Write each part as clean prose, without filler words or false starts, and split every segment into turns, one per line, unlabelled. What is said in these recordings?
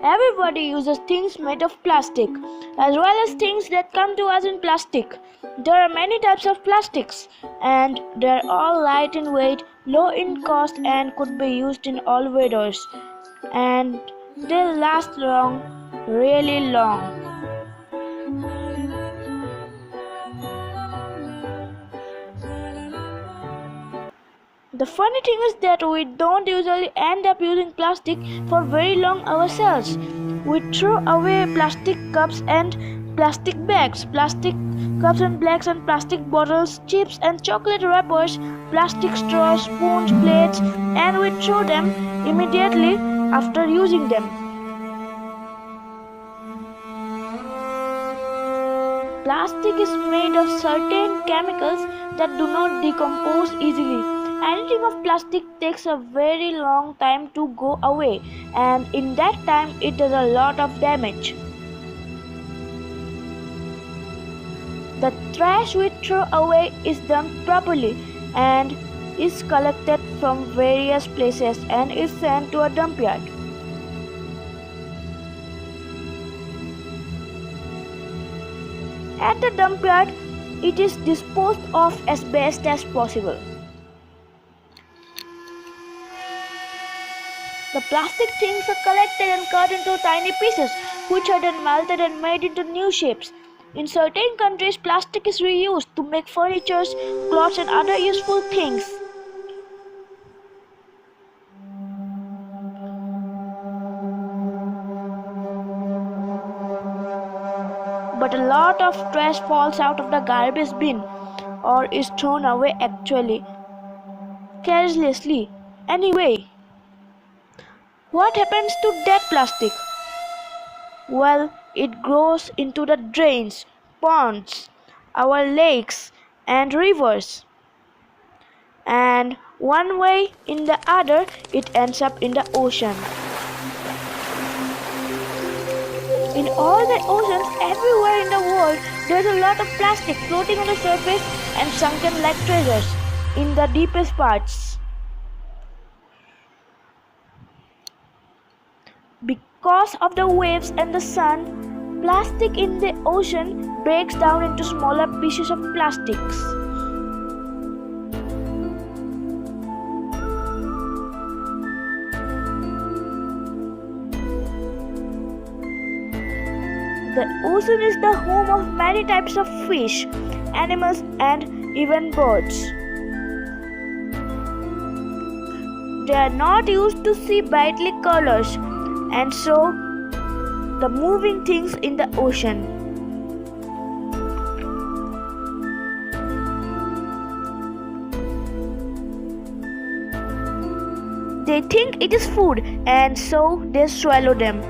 Everybody uses things made of plastic, as well as things that come to us in plastic. There are many types of plastics, and they're all light in weight, low in cost, and could be used in all weathers. And they last long, really long. The funny thing is that we don't usually end up using plastic for very long ourselves. We throw away plastic cups and plastic bags, plastic cups and bags and plastic bottles, chips and chocolate wrappers, plastic straws, spoons, plates, and we throw them immediately after using them. Plastic is made of certain chemicals that do not decompose easily. Anything of plastic takes a very long time to go away, and in that time it does a lot of damage. The trash we throw away is done properly and is collected from various places and is sent to a dump yard. At the dump yard, it is disposed of as best as possible. The plastic things are collected and cut into tiny pieces, which are then melted and made into new shapes. In certain countries, plastic is reused to make furniture, clothes, and other useful things. But a lot of trash falls out of the garbage bin or is thrown away actually carelessly. Anyway, what happens to that plastic? Well, it grows into the drains, ponds, our lakes and rivers. And one way in the other, it ends up in the ocean. In all the oceans everywhere in the world, there's a lot of plastic floating on the surface and sunken like treasures in the deepest parts. Because of the waves and the sun, plastic in the ocean breaks down into smaller pieces of plastics. The ocean is the home of many types of fish, animals, and even birds. They are not used to see brightly colors, and so the moving things in the ocean. They think it is food, and so they swallow them.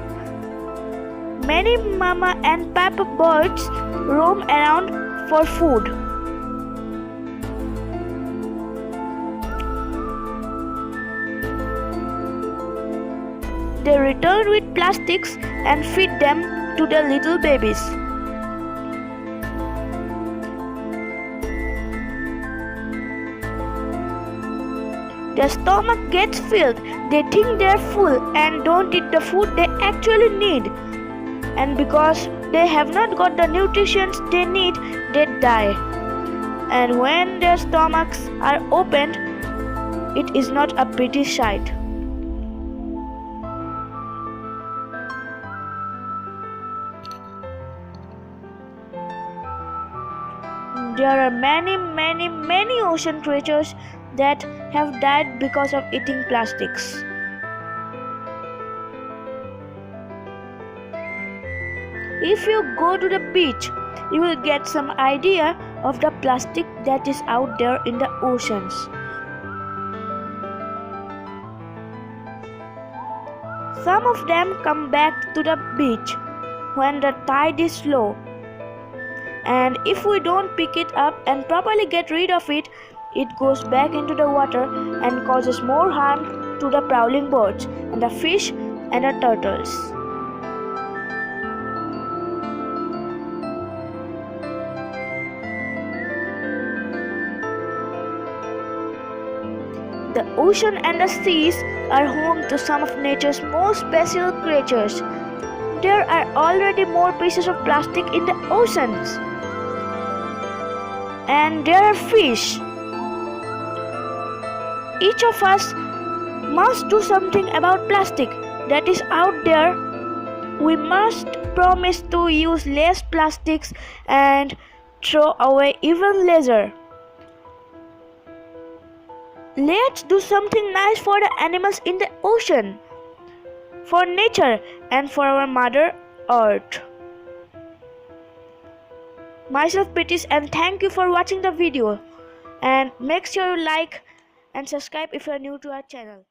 Many mama and papa birds roam around for food. They return with plastics and feed them to their little babies. Their stomach gets filled, they think they are full and don't eat the food they actually need. And because they have not got the nutrition they need, they die. And when their stomachs are opened, it is not a pretty sight. There are many ocean creatures that have died because of eating plastics. If you go to the beach, you will get some idea of the plastic that is out there in the oceans. Some of them come back to the beach when the tide is low. And if we don't pick it up and properly get rid of it, it goes back into the water and causes more harm to the prowling birds and the fish and the turtles. The ocean and the seas are home to some of nature's most special creatures. There are already more pieces of plastic in the oceans. And there are fish. Each of us must do something about plastic that is out there. We must promise to use less plastics and throw away even lesser. Let's do something nice for the animals in the ocean, for nature, and for our Mother Earth. Myself Pritish, and thank you for watching the video, and make sure you like and subscribe if you are new to our channel.